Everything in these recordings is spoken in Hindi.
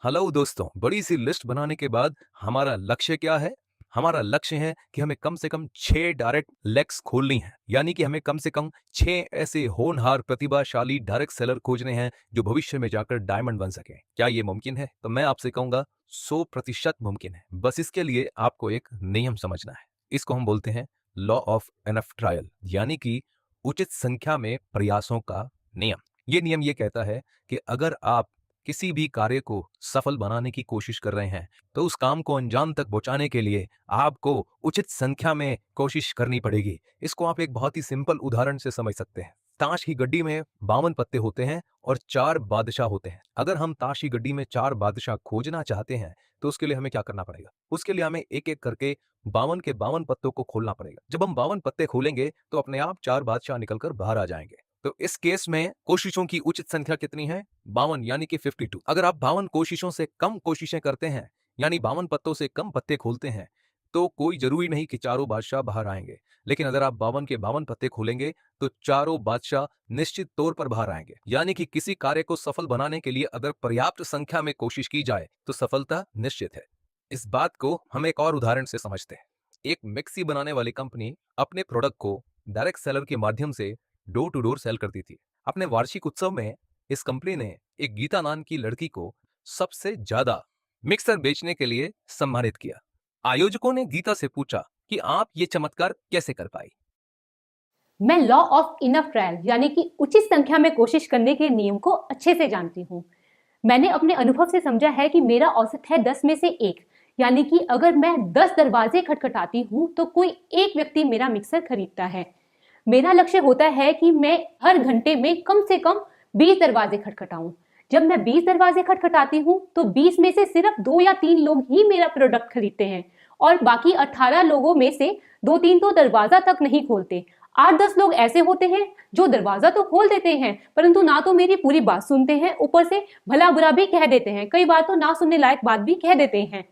हेलो दोस्तों, बड़ी सी लिस्ट बनाने के बाद हमारा लक्ष्य क्या है? हमारा लक्ष्य है कि हमें कम से कम 6 डायरेक्ट लेग्स खोलनी है। यानी कि हमें कम से कम 6 ऐसे होनहार प्रतिभाशाली डायरेक्ट सेलर खोजने हैं जो भविष्य में जाकर डायमंड बन सके। क्या ये मुमकिन है? तो मैं आपसे कहूंगा 100% मुमकिन है। बस इसके लिए आपको एक नियम समझना है। इसको हम बोलते हैं लॉ ऑफ एनफ ट्रायल, यानी कि उचित संख्या में प्रयासों का नियम। ये नियम ये कहता है कि अगर आप किसी भी कार्य को सफल बनाने की कोशिश कर रहे हैं तो उस काम को अंजाम तक पहुंचाने के लिए आपको उचित संख्या में कोशिश करनी पड़ेगी। इसको आप एक बहुत ही सिंपल उदाहरण से समझ सकते हैं। ताश की गड्डी में 52 पत्ते होते हैं और 4 बादशाह होते हैं। अगर हम ताश की गड्डी में 4 बादशाह खोजना चाहते हैं तो उसके लिए हमें क्या करना पड़ेगा? उसके लिए हमें एक एक करके 52 के 52 पत्तों को खोलना पड़ेगा। जब हम 52 पत्ते खोलेंगे तो अपने आप 4 बादशाह निकलकर बाहर आ जाएंगे। तो इस केस में कोशिशों की उचित संख्या कितनी है? 52, यानी कि 52। अगर आप 52 कोशिशों से कम कोशिशें करते हैं, यानी 52 पत्तों से कम पत्ते खोलते हैं, तो कोई जरूरी नहीं कि चारों बादशाह बाहर आएंगे। लेकिन अगर आप 52 के 52 पत्ते खोलेंगे तो चारों बादशाह निश्चित तौर पर बाहर आएंगे। यानी कि किसी कार्य को सफल बनाने के लिए अगर पर्याप्त संख्या में कोशिश की जाए तो सफलता निश्चित है। इस बात को हम एक और उदाहरण से समझते हैं। एक मिक्सी बनाने वाली कंपनी अपने प्रोडक्ट को डायरेक्ट सेलर के माध्यम से डोर टू डोर सेल करती थी। अपने वार्षिक उत्सव में इस कंपनी ने एक गीता नाम की लड़की को सबसे ज्यादा मिक्सर बेचने के लिए सम्मानित किया। आयोजकों ने गीता से पूछा कि आप ये चमत्कार कैसे कर पाई? मैं लॉ ऑफ इनफ ट्रायल यानी कि उचित संख्या में कोशिश करने के नियम को अच्छे से जानती हूँ। मैंने अपने अनुभव से समझा है कि मेरा औसत है 10 में से 1, यानी कि अगर मैं 10 दरवाजे खटखटाती हूँ तो कोई एक व्यक्ति मेरा मिक्सर खरीदता है। मेरा लक्ष्य होता है कि मैं हर घंटे में कम से कम 20 दरवाजे खटखटाऊं। जब मैं 20 दरवाजे खटखटाती हूँ तो 20 में से सिर्फ 2 या 3 लोग ही मेरा प्रोडक्ट खरीदते हैं और बाकी 18 लोगों में से 2-3 तो दरवाजा तक नहीं खोलते। 8-10 लोग ऐसे होते हैं जो दरवाजा तो खोल देते हैं परंतु ना तो मेरी पूरी बात सुनते हैं, ऊपर से भला बुरा भी कह देते हैं, कई बार तो ना सुनने लायक बात भी कह देते हैं।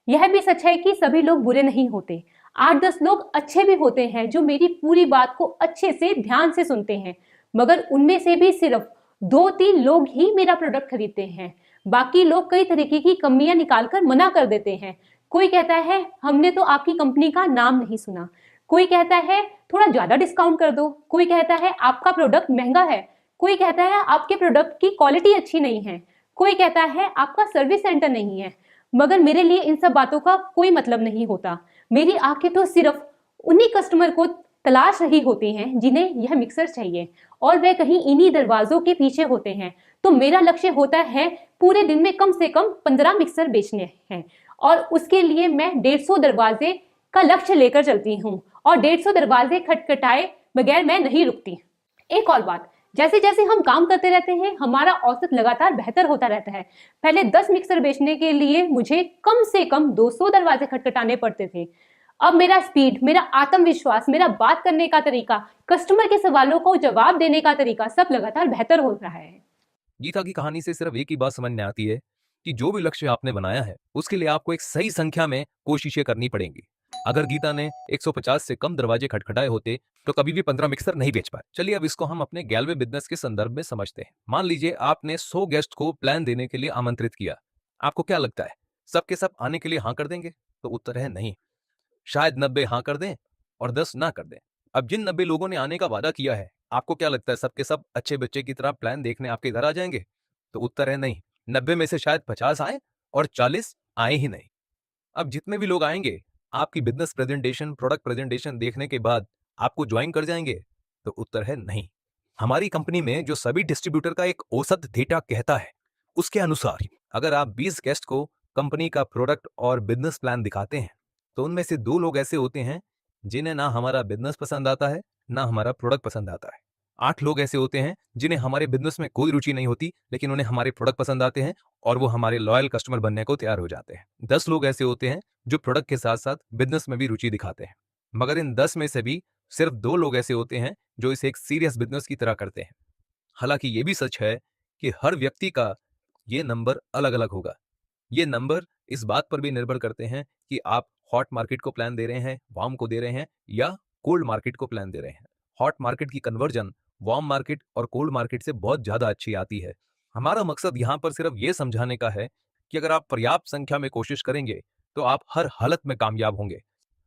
यह भी सच है कि सभी लोग बुरे नहीं होते। 8-10 लोग अच्छे भी होते हैं जो मेरी पूरी बात को अच्छे से ध्यान से सुनते हैं, मगर उनमें से भी सिर्फ 2-3 लोग ही मेरा प्रोडक्ट खरीदते हैं। बाकी लोग कई तरीके की कमियां निकालकर मना कर देते हैं। कोई कहता है हमने तो आपकी कंपनी का नाम नहीं सुना, कोई कहता है थोड़ा ज्यादा डिस्काउंट कर दो, कोई कहता है आपका प्रोडक्ट महंगा है, कोई कहता है आपके प्रोडक्ट की क्वालिटी अच्छी नहीं है, कोई कहता है आपका सर्विस सेंटर नहीं है। मगर मेरे लिए इन सब बातों का कोई मतलब नहीं होता। मेरी आंखें तो सिर्फ उन्हीं कस्टमर को तलाश रही होती हैं जिन्हें यह मिक्सर चाहिए और वे कहीं इन्हीं दरवाजों के पीछे होते हैं। तो मेरा लक्ष्य होता है पूरे दिन में कम से कम 15 मिक्सर बेचने हैं और उसके लिए मैं 150 दरवाजे का लक्ष्य लेकर चलती हूँ और 150 दरवाजे खटखटाए बगैर मैं नहीं रुकती। एक और बात, जैसे जैसे हम काम करते रहते हैं हमारा औसत लगातार बेहतर होता रहता है। पहले 10 मिक्सर बेचने के लिए मुझे कम से कम 200 दरवाजे खटखटाने पड़ते थे। अब मेरा स्पीड, मेरा आत्मविश्वास, मेरा बात करने का तरीका, कस्टमर के सवालों को जवाब देने का तरीका सब लगातार बेहतर हो रहा है। गीता की कहानी से सिर्फ एक ही बात समझ में आती है कि जो भी लक्ष्य आपने बनाया है उसके लिए आपको एक सही संख्या में कोशिशें करनी पड़ेंगी। अगर गीता ने 150 से कम दरवाजे खटखटाए होते तो कभी भी 15 मिक्सर नहीं बेच पाए। चलिए अब इसको हम अपने गैलवे बिजनेस के संदर्भ में समझते हैं। मान लीजिए आपने 100 गेस्ट को प्लान देने के लिए आमंत्रित किया। आपको क्या लगता है सबके सब आने के लिए हाँ कर देंगे? तो उत्तर है नहीं। शायद 90 हाँ कर दें और 10 ना कर दें। अब जिन 90 लोगों ने आने का वादा किया है, आपको क्या लगता है सबके सब अच्छे बच्चे की तरह प्लान देखने आपके घर आ जाएंगे? तो उत्तर है नहीं। 90 में से शायद 50 आए और 40 आए ही नहीं। अब जितने भी लोग आएंगे आपकी बिजनेस प्रेजेंटेशन, प्रोडक्ट प्रेजेंटेशन देखने के बाद आपको ज्वाइन कर जाएंगे? तो उत्तर है नहीं। हमारी कंपनी में जो सभी डिस्ट्रीब्यूटर का एक औसत डेटा कहता है उसके अनुसार अगर आप 20 गेस्ट को कंपनी का प्रोडक्ट और बिजनेस प्लान दिखाते हैं तो उनमें से 2 लोग ऐसे होते हैं जिन्हें ना हमारा बिजनेस पसंद आता है ना हमारा प्रोडक्ट पसंद आता है। 8 लोग ऐसे होते हैं जिन्हें हमारे बिजनेस में कोई रुचि नहीं होती लेकिन उन्हें हमारे प्रोडक्ट पसंद आते हैं और वो हमारे लॉयल कस्टमर बनने को तैयार हो जाते हैं। 10 लोग ऐसे होते हैं जो प्रोडक्ट के साथ साथ बिजनेस में भी रुचि दिखाते हैं, मगर इन 10 में से भी सिर्फ 2 लोग ऐसे होते हैं जो इसे एक सीरियस बिजनेस की तरह करते हैं। हालांकि ये भी सच है कि हर व्यक्ति का ये नंबर अलग अलग होगा। ये नंबर इस बात पर भी निर्भर करते हैं कि आप हॉट मार्केट को प्लान दे रहे हैं, वार्म को दे रहे हैं या कोल्ड मार्केट को प्लान दे रहे हैं। हॉट मार्केट की कन्वर्जन वार्म मार्केट और कोल्ड मार्केट से बहुत ज्यादा अच्छी आती है। हमारा मकसद यहाँ पर सिर्फ ये समझाने का है कि अगर आप पर्याप्त संख्या में कोशिश करेंगे तो आप हर हालत में कामयाब होंगे।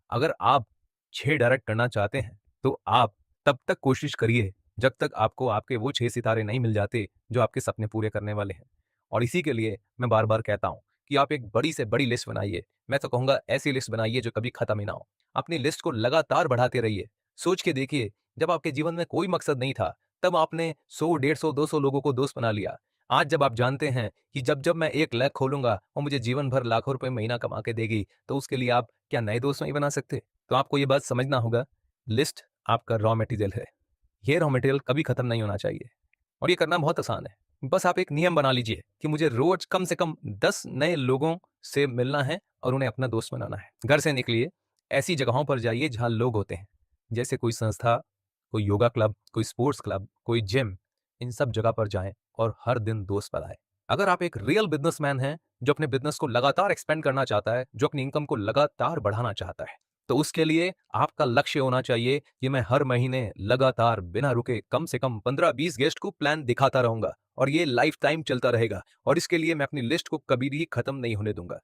अगर आप 6 डायरेक्ट करना चाहते हैं तो आप तब तक कोशिश करिए जब तक आपको आपके वो 6 सितारे नहीं मिल जाते जो आपके सपने पूरे करने वाले हैं। और इसी के लिए मैं बार-बार कहता हूँ कि आप एक बड़ी से बड़ी लिस्ट बनाइए। मैं तो कहूँगा ऐसी लिस्ट बनाइए जो कभी खत्म ही ना हो। अपनी लिस्ट को लगातार बढ़ाते रहिए। सोच के देखिए, जब आपके जीवन में कोई मकसद नहीं था, तब आपने 100, 150, 200 लोगों को दोस्त बना लिया। आज जब आप जानते हैं कि जब मैं एक लैब खोलूँगा और मुझे जीवन भर लाखों रुपए महीना कमा के देगी, तो उसके लिए आप क्या नए दोस्त नहीं बना सकते? तो आपको ये बात समझना होगा, लिस्ट आपका रॉ मटेरियल है। ये रॉ मटेरियल कभी खत्म नहीं होना चाहिए और ये करना बहुत आसान है। बस आप एक नियम बना लीजिए कि मुझे रोज कम से कम 10 नए लोगों से मिलना है और उन्हें अपना दोस्त बनाना है। घर से निकलिए, ऐसी जगहों पर जाइए जहां लोग होते हैं, जैसे कोई संस्था, कोई योगा क्लब, कोई स्पोर्ट्स क्लब, कोई जिम। इन सब जगह पर जाएं और हर दिन दोस्त बनाएं। अगर आप एक रियल बिजनेसमैन हैं जो अपने बिजनेस को लगातार एक्सपेंड करना चाहता है, जो अपनी इनकम को लगातार बढ़ाना चाहता है, तो उसके लिए आपका लक्ष्य होना चाहिए कि मैं हर महीने लगातार बिना रुके कम से कम 15-20 गेस्ट को प्लान दिखाता रहूंगा और ये लाइफ टाइम चलता रहेगा और इसके लिए मैं अपनी लिस्ट को कभी भी खत्म नहीं होने दूंगा।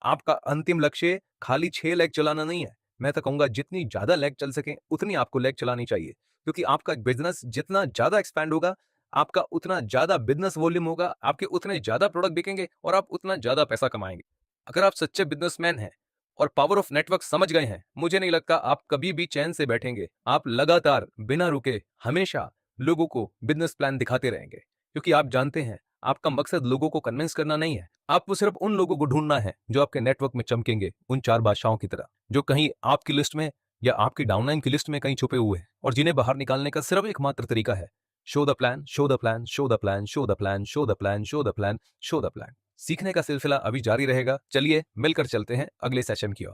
आपका अंतिम लक्ष्य खाली 6 लेग चलाना नहीं है। मैं तो कहूंगा जितनी ज्यादा लेग चल सके उतनी आपको लेग चलानी चाहिए, क्योंकि आपका बिजनेस जितना ज्यादा एक्सपैंड होगा, आपका उतना ज्यादा बिजनेस वॉल्यूम होगा, आपके उतने ज्यादा प्रोडक्ट बिकेंगे और आप उतना ज्यादा पैसा कमाएंगे। अगर आप सच्चे बिजनेसमैन हैं और पावर ऑफ नेटवर्क समझ गए हैं, मुझे नहीं लगता आप कभी भी चैन से बैठेंगे। आप लगातार बिना रुके हमेशा लोगों को बिजनेस प्लान दिखाते रहेंगे, क्योंकि आप जानते हैं आपका मकसद लोगों को कन्विंस करना नहीं है। आपको सिर्फ उन लोगों को ढूंढना है जो आपके नेटवर्क में चमकेंगे, उन 4 बादशाहों की तरह, जो कहीं आपकी लिस्ट में या आपकी डाउनलाइन की लिस्ट में कहीं छुपे हुए हैं और जिन्हें बाहर निकालने का सिर्फ एकमात्र तरीका है show the plan, show the plan, show the plan, show the plan, show the plan, show the plan, show the plan. सीखने का सिलसिला अभी जारी रहेगा। चलिए मिलकर चलते हैं अगले सेशन की ओर।